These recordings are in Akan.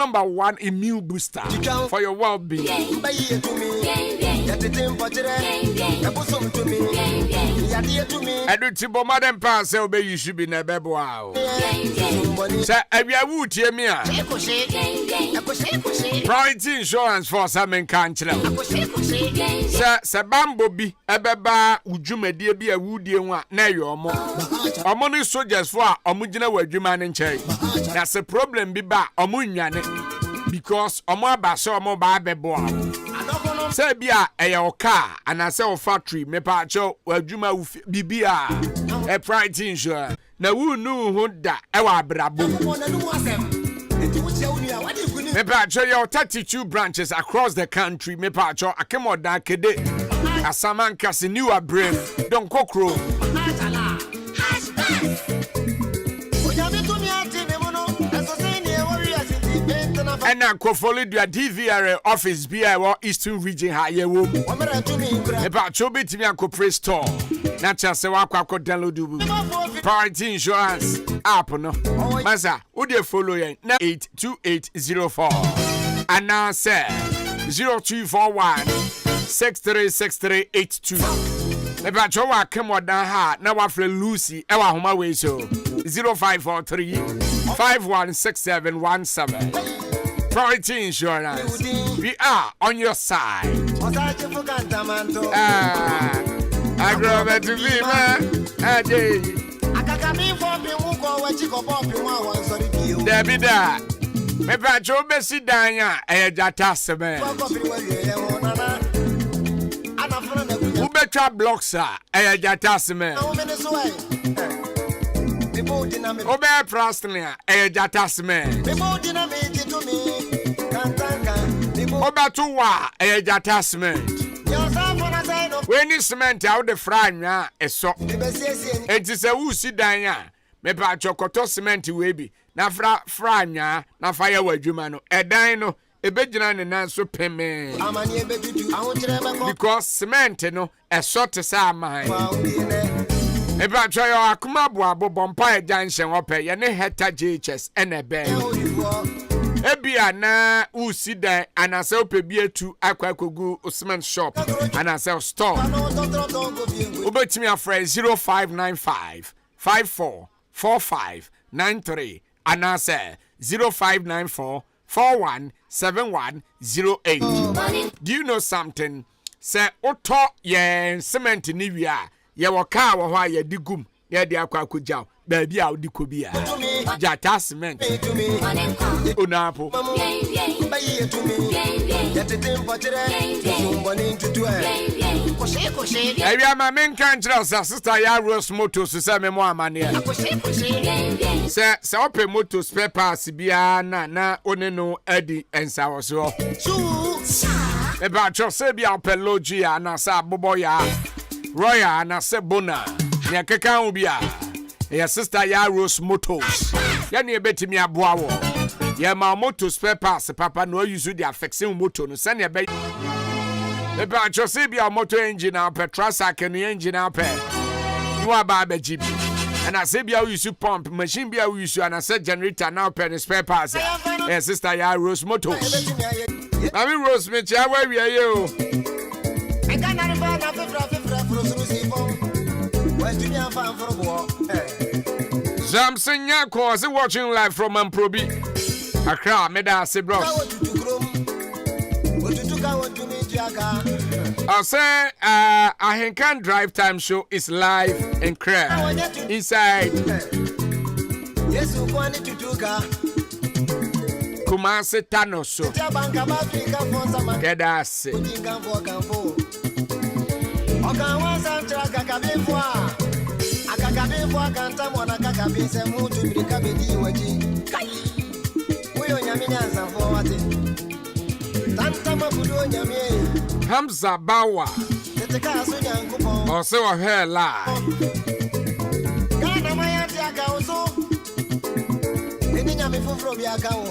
number one immune booster for your well-being. Edu tibo madam pa say obey you should be na bebo a. Say awia wu tie me a. Priority insurance for Ahenkan chile. Say bambo bi ebeba udwumadie bi awudie ho a na ye omo. Omo ni soldiers for a omo gina wadwuma ne nkyai. Na say problem bi ba omo nwane because omo aba so omo ba bebo a. Say bia eya car and I say factory me pa cho wadwuma bibia a priority insurance na wu nu ho da e wa brabo me pa cho your 32 branches across the country me pa cho akemoda kede asamanka se new brave don kokro and I follow the DVR office BIO Eastern Region High Womb. About Chobit Mianko Press Store. Nacha Sewako download Priority Insurance app. No, Maza, would you follow 82804 and now say 0241 636382. About Joa Kemo Daha, now after Lucy, Ewa Homa Way so 0543 516717. Priority Insurance. We are on your side. I grow better to be man. Debbie da. Me pacho besi danya e jata seme. Ubetra blocks e jata seme. Obe Prastnia e jata seme. Oba tuwa e jata cement. When you cement out the fry na eso. It is a wusi danya. Me pa chokoto cement we bi. Na fry na fire wadwuma no. Edan no ebegyina ne nan so peme. Because cement no eso te sa man. Me pa cho yo akuma boabo bompa e junction ope ye ne hectare JHS enebe. Ebia na usida anase opebie tu akwakogu cement shop anase store obetimi afre 0595 544593 anase 0594 417108. Do you know something? Say oto ye cement ni wi a ye wo car wo ho ye digum ye de akwakojaw baby a odikobia jata cement onapo Area ma men kan jira sister ya Rose Motors se me mo amane se open motor spare parts bia na oneno edi ensa wo so e ba cho se bia pelogia na sa bobo ya royal na se bona ya keka ubia ya sister ya Rose Motors ya ne betimi aboa wo ya ma motor spare parts papa no use the affixing motor no se ne be ba cho se bia motor engine na petrol sack no engine na pe no aba ba jibi and I say bia use pump machine bia use and say generator now pe spare parts ya sister ya Rose Motors Mami Rose me cha wa wi aye o e ka na ba na Zamson Yako is watching live from Amprobi. Accra, Meda Sebros. I say, Ahenkan Drive Time Show is live in Accra. Inside Kumasi Tanoso. Kedase. Hamza Bawa Ose wa hela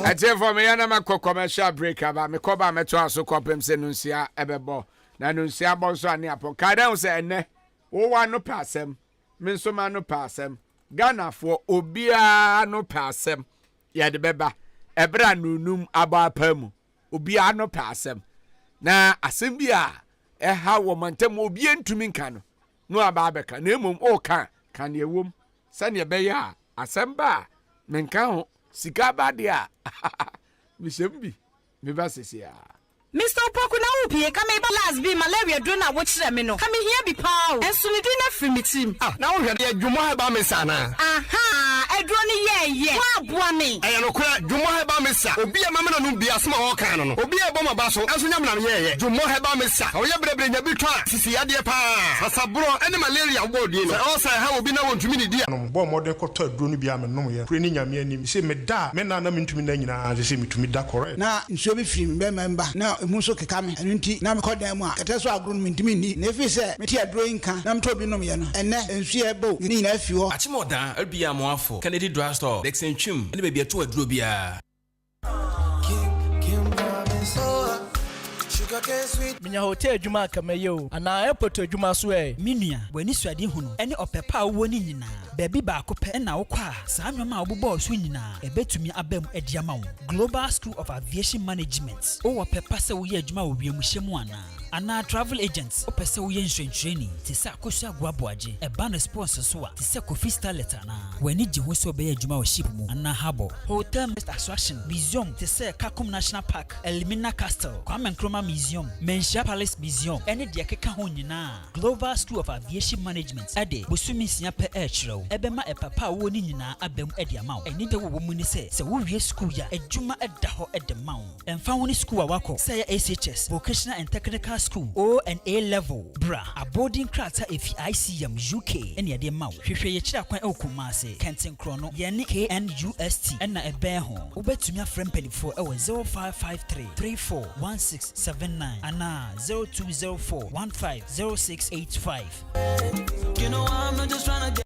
Ate for me yana makọ commercial break aba me ko ba meto aso kopem se nunsia ebebo na nunsia bonso ani apo kada se ene wo wa no pasem me nso ma no pasem Ghana for obia no pasem ya de beba ebra nunum aba pamu obi ano pa asem na asem bi a eha wo mantem obi entumi nka no aba abeka na emom o kan ne ewom sane ebe ya asem ba menka ho sika ba de a bishembi me ba sesia Mr. Opoku na upie kama iba last be malaria do na wo kire me no kama hia bi pa o enso ni do na free me team na wo hwede adwumo ha ba me sa na aha edro ni ye wa boa me aye no kura adwumo ha ba me sa obi e mama na no bia sema wo kan no obi e bo ma ba so enso nyam na ye adwumo ha ba me sa o ye brebre nya bi twa sisi ade pa sasabro ene malaria wo di no o sa ha obi na wo ntumi ni di no bo modern kɔtɔ aduro no bia me nom ye kure ni nyame anim se me da me na me ntumi na nyina se me tumi da correct na nsuo bi firi me memba na emu so keka me enu nti na me kɔdan mu a kete so agro no me ntimi ni na efi se me ti aduro nka na me to bi nom ye no ene nsuo ebo ni na afi ho achimoda albia moafo Kennedy drugstore Dexen Chim ene be bia to aduro bia Minya hotel adwuma kamayo ana airport adwuma so minua wani suade hunu ene opepa wo ni nyina baby ba ko pe na wokwa saa nwoma a obobɔ so nyina ebetumi abam adiama wo Global School of Aviation Management o wopepa sɛ wo yɛ adwuma wo wiamuhyɛmu ana travel agents o pese wo yɛ nhwehwɛni te sɛ akoso agoaboaje eba no sponsor so a te sɛ Coffee Star letter na wani gye ho sɛ obɛyɛ adwuma wo ship mu ana harbor hotel attraction museum te sɛ Kakum National Park Elimina Castle Kwame Nkrumah Museum Menchia Palace Museum ene de keka ho nyina Global School of Aviation Management ade bosumi sia pe kyerɛw ebema epapa wo ni nyina abam ade ama wo eni de wo mu ni sɛ wo wie school ya adwuma ɛda hɔ ɛde ma wo emfa wo ni school a wakɔ sɛ ACHS Vocational and Technical School O and A level bra a boarding crata efi ICM UK ene ade ma wo hwehwɛ ye kyira kwan okuma ase Kentin Krono ye ne KNUST ena ebe ho wobetumi afrɛ mpelifo ɛwɔ 0553 341679 ana 0204150685 You know I'm not just trying to get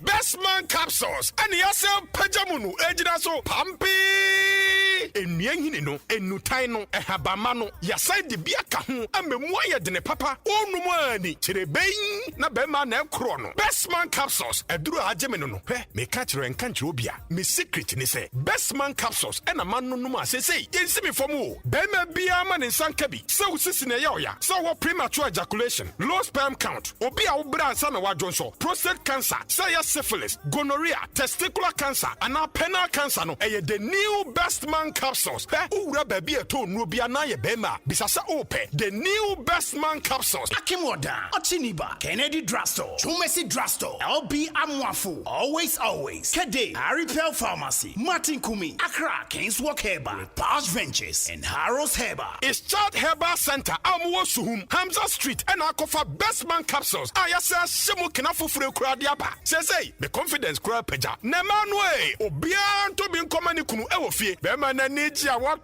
Best man capsules and yasel pajamunu ejina so pampi enyenhini no enutai no ehabama no yasai de bia ka ho amemu ayɛ de papa onum ani kyereben na bema na ekro no best man capsules eduru ageme no hwɛ me ka kyerɛ nka nkyerɛ obia me secret ni sɛ best man capsules ɛna man no num asese yensi me fam o bema bia ma ne nsanka bi sɛ usisi na yɛ oya sɛ wo premature ejaculation low sperm count obi a wo bra ansa na wadwonso prostate cancer sɛ ya syphilis gonorrhea testicular cancer and penile cancer no the new best man capsules ura baby eto no bia na ye bema bisasa ope the new best man capsules Akimoda Ochiniba Kennedy drugstore Chumesi drugstore LB Amwafo always Kede Aripel Pharmacy Martin Kumi Accra Kings Walk Herba Posh Ventures and Harrow's Herba is Child Herba Center Amwo Suhum Hamza Street and Akofa best man capsules ayasa shemu kenafo fure kradiaba say the confidence crowd peja na manwe obia to bi nkomani kunu ewo fie be ma na niji awa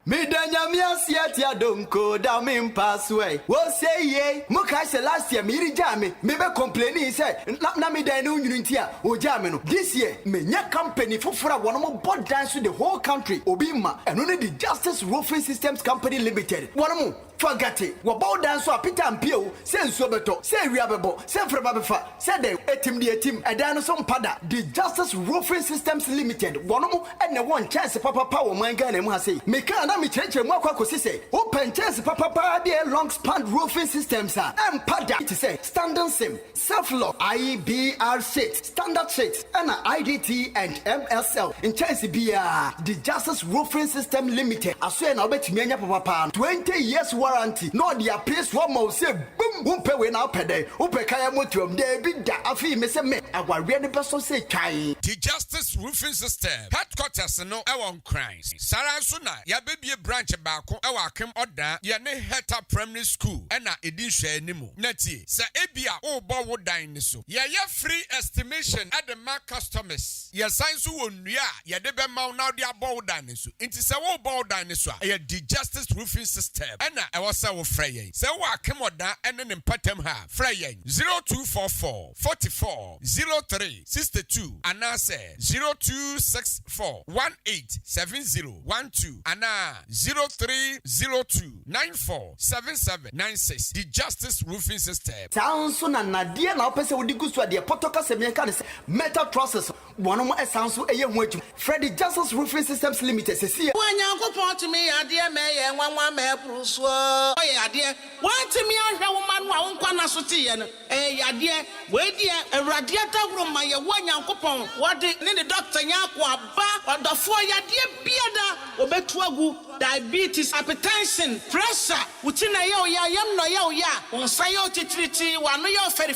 Me danyamia siatia donko da me passway. Wo say ye, muka se last year me rijame, me be complaining say na me dan no nyunti a o jame no. This year me nya company fofora wono mo board dance to the whole country. Obi ma eno ne the Justice Roofing Systems Company Limited. Wono mo forget it. Wo board dance so Peter Ampio, say nso beto, say wi abebo, say freba befa, say the etim de etim, e dan no so mpada. The Justice Roofing Systems Limited. Wono mo e na one chance papa wo manga na mu ha say. Me kan na me chenche mu akwa kosi say. Open chance papa de long span roofing systems are empada it say standing sim, self-lock, IBR6, standard 6, and IDT and MSL. In chance BR, the Justice Roofing System Limited. I swear now bet me papa 20 years warranty. No the place one more say boom umpe we now pede. Umpe kaya motum de big da afi me say me our real person say kai. The Justice Roofing System headquarters no ewon crimes. Sarasuna ya baby branch baako ewa akem oda ye ne Heta Primary School ena edin hwe animu. Nati sa ebia o bo wo dan ni so. Ye free estimation at the mark customers. Ye sign so wonua ye de be ma na de abo wo dan ni so. Nti se wo bo dan ni so a ye the Justice Roofing System ena ɛwɔ sɛ wo frɛ yɛn sɛ wo akemoda ɛne ne mpatam ha frɛ yɛn 0244 44 03 62 anaasɛ 0264 187012 ana 0302 947796 the Justice Roofing System. Sounds so na nadia na opese wo digu so ade potoka se me ka de metal process wono mo sounds so eye ho adwum Freddy Justice Roofing Systems Limited se sie wanyankopon timi ade me ye nwanwa me pru so oye ade wantimi ahwe wo ma no a wonkwa na so tie no ade we die awrade atawro ma ye wanyankopon wode ne doctor nya Akwaaba odofo yade biada obetu agu diabetes, hypertension, pressure. Utina yo ya yam no yo ya. Onsa yo titriti wano yo feri.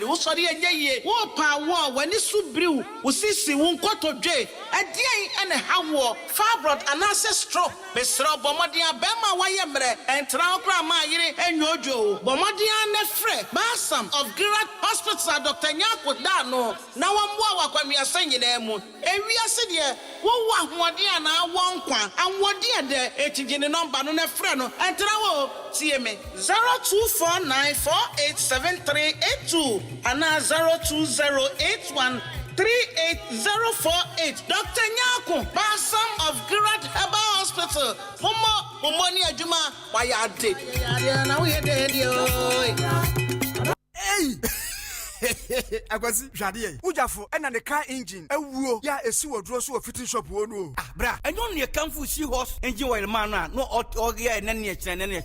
Usori ye. Wo pa wo wani subriu. Usisi wonkoto dwe. Adie ene hawo. Fibroid anase stroke. Besro bomodia bema waye mre. Entra okra ma yire enyojo. Bomodia ne fre. Basam of Girat Hospital Dr. Nyako Dano. Na wamwa wakwami asenye na emu. Ewiase de wo wa hodia na wonkwa. Anwodi de echigine number no na frɛ no entra wo tie me 0249487382 ana 0208138048 Dr. Nyako Basam of Girat Herbal Hospital Momo ni adwuma wa ya de na wo ye de hey Akwasi hwade ujafo ena ne car engine awuo ya esi wodro so fitting shop wo no bra enyo ne kamfu si horse engine oil man no oge ene ne kyerɛ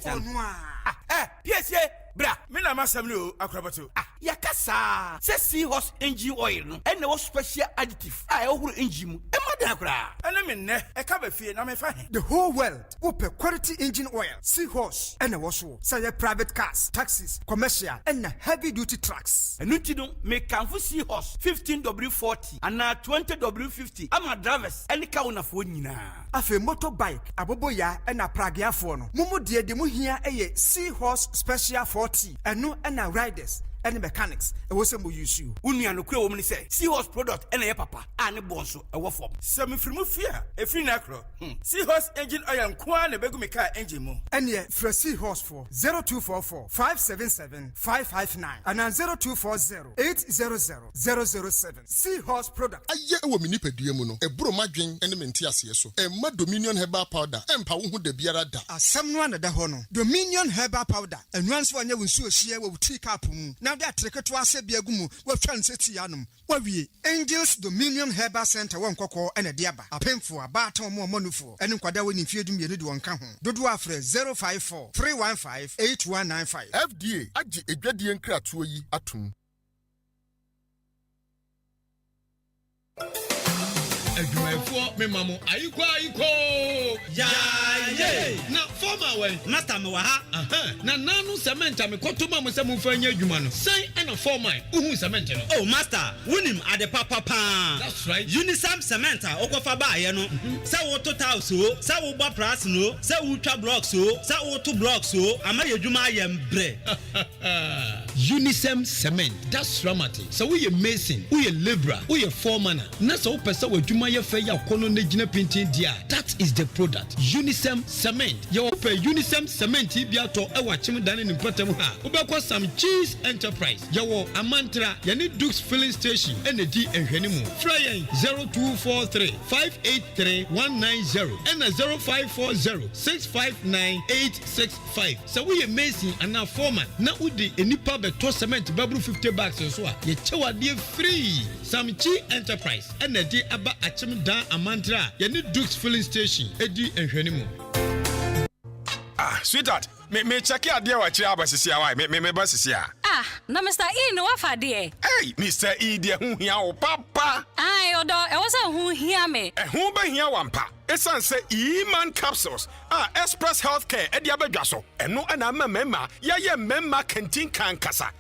PSA bra me na masam no akrabato yakasa se sea horse engine oil no ene wo special additive a ehuru engine mu emade akra ene me ne eka ba fie na me fa the whole world open quality engine oil sea horse ene wo so say private cars taxis commercial and heavy duty trucks enu ti no me kanfo sea horse 15W40 and 20W50 ama drivers ene ka wona fo nyina afi motorbike aboboya ena pragiafo no mumu de mu hia eye sea horse special 40 enu ena riders any mechanics e wo se mo use you unua no kure wo mu ni say seahorse product ena ye papa ani bonso e wo fom semi frimu fia e free na kro seahorse engine oil nkoa na begu me car engine mo ene fra seahorse for 0244 577 559 and 0240 800 007 seahorse product aye e wo mi nipadua mu no e bro madwen ene menti ase so e ma Dominion herbal powder empa wo hu da biara da asem no na da ho no Dominion herbal powder enwanso anya wo nsuo hie wo tea cap mu na da treketo ase biagumu wa twa nseti yanum wa wie Angels Dominion Herbal Center won kokko ene de aba apemfo aba atom mo manufo ene nkwada woni mfiedum ye ne de wonka ho dodo afre 054 315 8195 FDA agi edwadie nkratoyi atum adwumayefo memamo ayiko ya ye na former way master me wa ha na nanu cement amekoto ma mo se mo fa nya adwuma no sai ana former uhu cement no oh master wunim ade papa that's right Unisam cement okofa ba ye no se wo total so se wo gba price no se wo twa blocks so se wo to blocks so ama ye adwuma ye mbre Unisam cement that's ramati so we mason we labourer we foreman na so pesa wo adwuma ye fa ya kono na gina painting dia that is the product Unisam cement your Unisam cement bi ato e wa chim dan ne mpatam ha obekọ some cheese enterprise your amantra yani Dukes filling station energy ehwani mu fly 0243 583 190 and 0540 659 865 so we amazing and now foreman na udi enipa beto cement babru 50 bags so a ye chewade free some cheese enterprise energy aba achim dan amantra yani Dukes filling station edi ehwani mu sweetheart me check ya dia wa kire abasisia wa me basisia na Mr. E no wafa de hey Mr. E dia hu hia o papa ai odo e wo se hu hia me hu ba hia wampa esan say E-man capsules Express Healthcare e dia badwa so eno na mema ya memma canteen kan kasa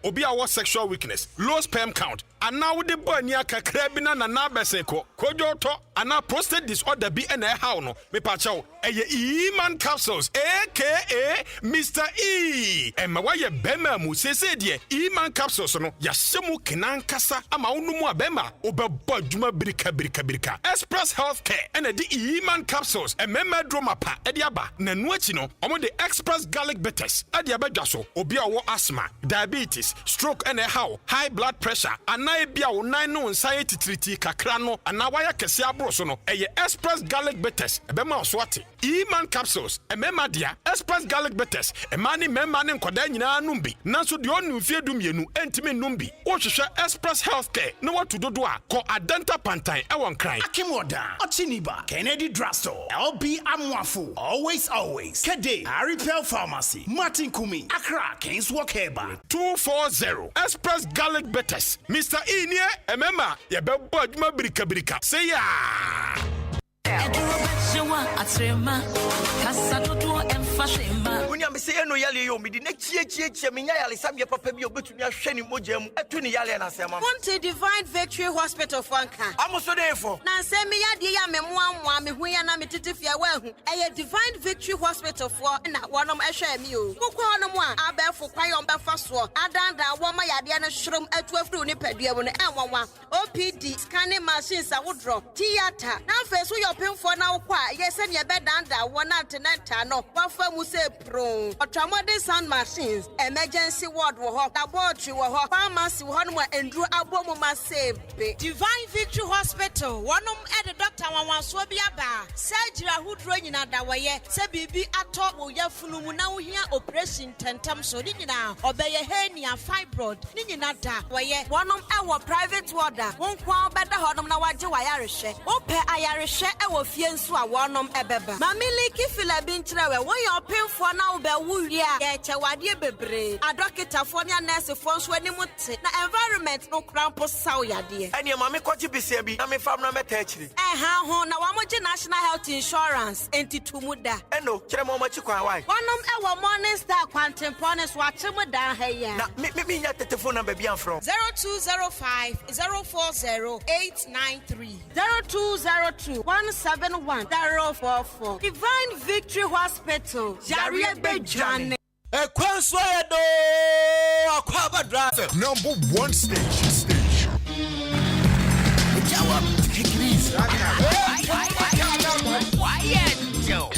obi a sexual weakness low sperm count and now the boy near kakrabina na beseko kojo to ana prostate disorder bi na how no me pa chaw E-man capsules aka Mr. E emma wa ye bema mu sese de E-man capsules no ya shemu kenan kasa ama unumu abema obebo adwuma birika Express Healthcare and the E-man capsules emema dromapa ediaba na nuachi no omo the express garlic bitters ediaba dwaso obi a wo asthma diabetes stroke and how high blood pressure anai bia wo nan no nsaye titriti kakra no ana waya kese abro so no eye express garlic bitters ebema oswate E-man capsules emema dia express garlic bitters emani memma ne nkoda nyina numbi nanso de onu fie dumienu entimi numbi wo hwehwe express healthcare no watu dodo a ko adenta pantan ewon kran Akimoda, Ochiniba, Kennedy Drugstore, LB Amwafu, always. Kede, Repair Pharmacy, Martin Kumi, Accra, Kings Walk Heba. 240 Express Garlic Bitters. Mr. Inie, emema, ya bebo adwuma brika. Say ya. Unya me say no yale yo me di na chie me nya yale sam ye papa bi obetumi ahwe ni mogam atu ni yale na asema Monte Divine Victory Hospital Fanka amuso defo na se me yade ya me moa me hu ya na me titifia wa hu eye Divine Victory Hospital for na wonom ehwe mi o kokko wonom a abefo kwayon befa so adanda wo ma yade na hyerom atu afru ni padua mu no enwanwa OPD scanning machines a wodro theater na feso yo pemfo na wo kwa yese ne bedanda wo na antenata no wafa mu se pro Otramode sound machines, emergency ward wo ho, laboratory wo ho, pharmacy wo ho no endru abomu ma save. Divine Victory Hospital, wonom ede doctor wanwanso bi aba. Surgery ahudro nyina da woye, se bibi ato wo yafunu mu na wo hia operation tentam so ni nyina obeye hernia fibroid ni nyina da woye. Wonom ewo private ward a wonkwa obeda hodom na waje wayarehwe. Ope ayarehwe ewo fie nso a wonom ebeba. Mamiliki fila bi ntrewe wo ye opemfo na be wuria ye chewade bebre adokita fo ne nurse fo nso animu te na environment no krampo saw yade ene ma me kwaji bisia bi na me fam na meta akiri ha ho na wa moje national health insurance entitumuda eno kire mo machi kwan wai wonom ewo morning star quantempones wa chemuda ha ya na me nya telephone number bi am from 0205 040 893 0202 171 044 Divine Victory Hospital Jaria Bejane Ekwansoedo Akwaaba driver number 1 station Jawab take it easy Quiet Joe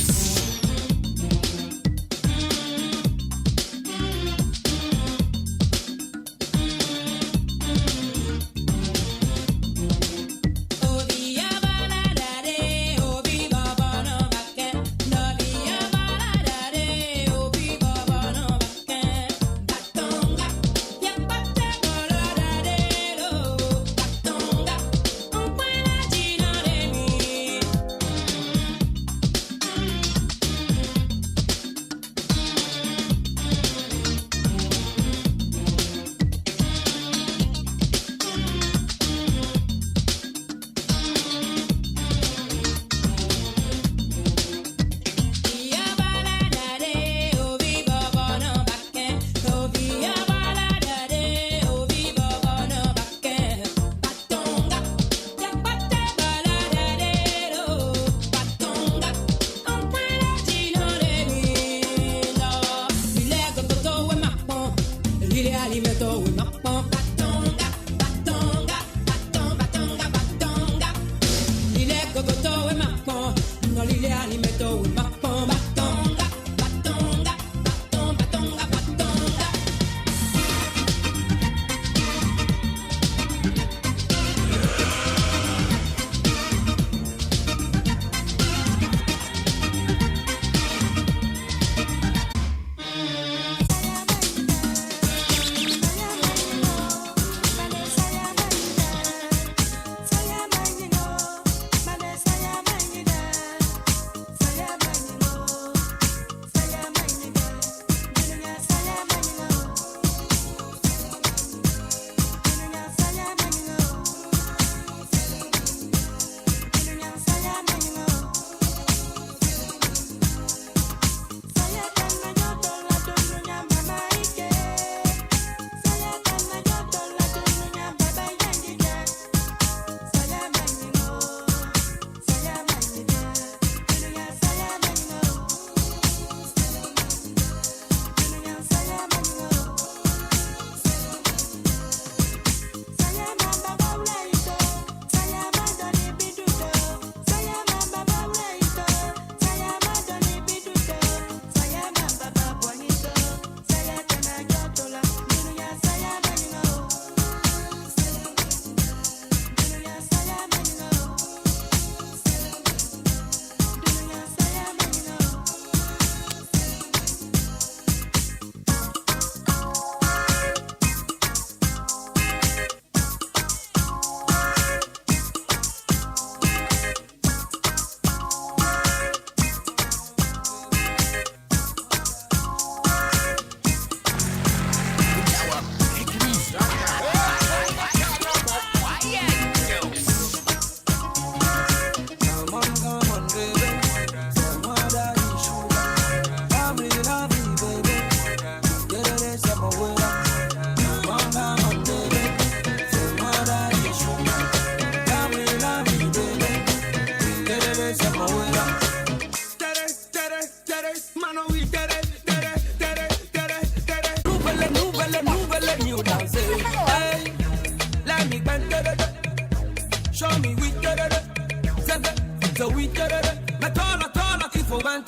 one,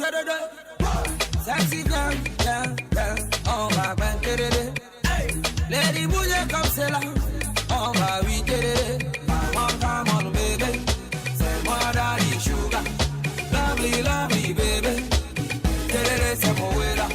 sexy girl, oh my man, Lady Bougie, come say la, oh my we did it. Come on, baby, say more daddy sugar, lovely, baby. Say more way la.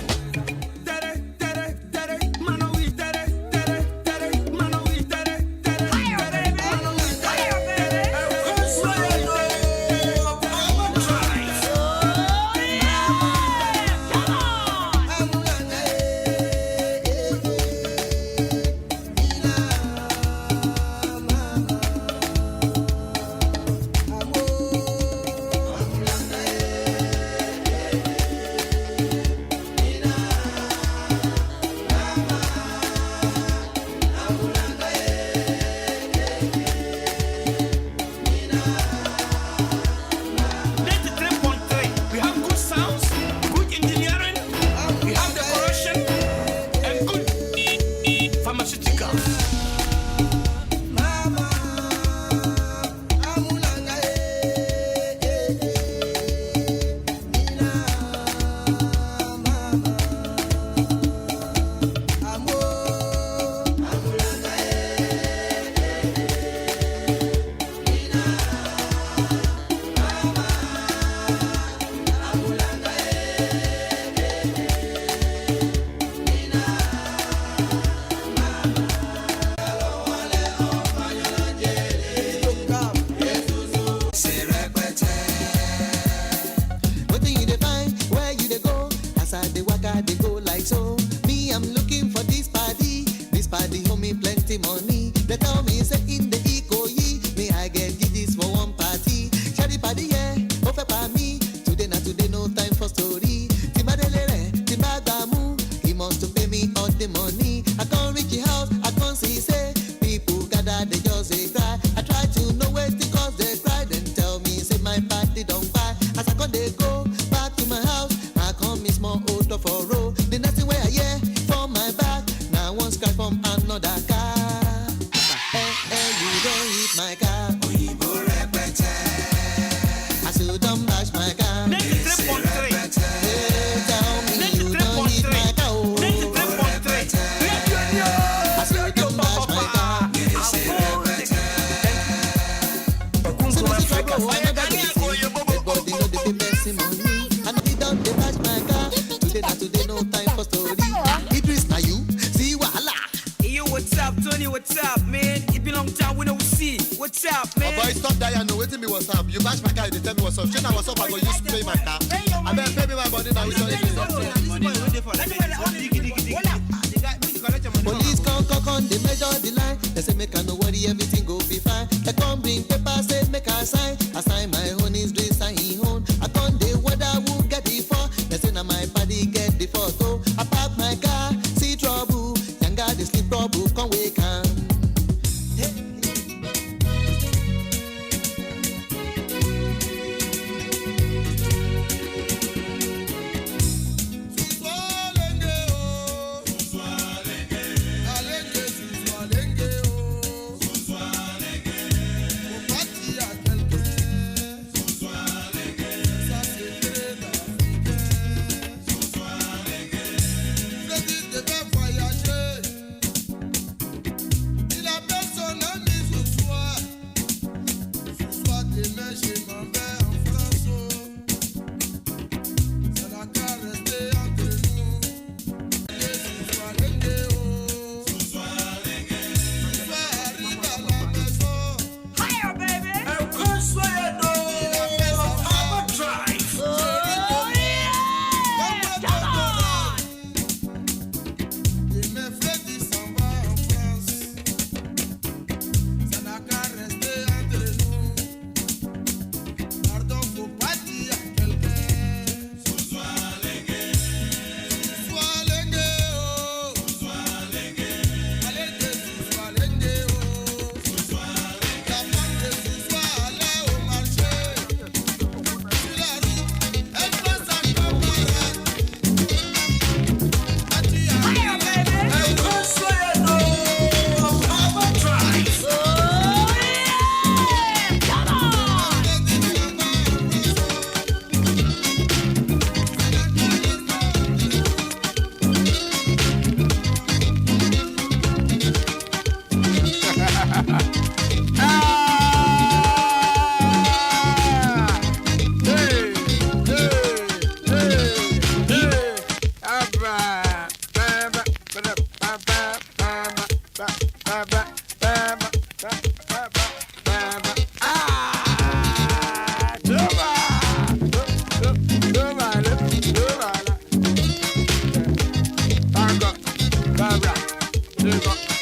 Sugar.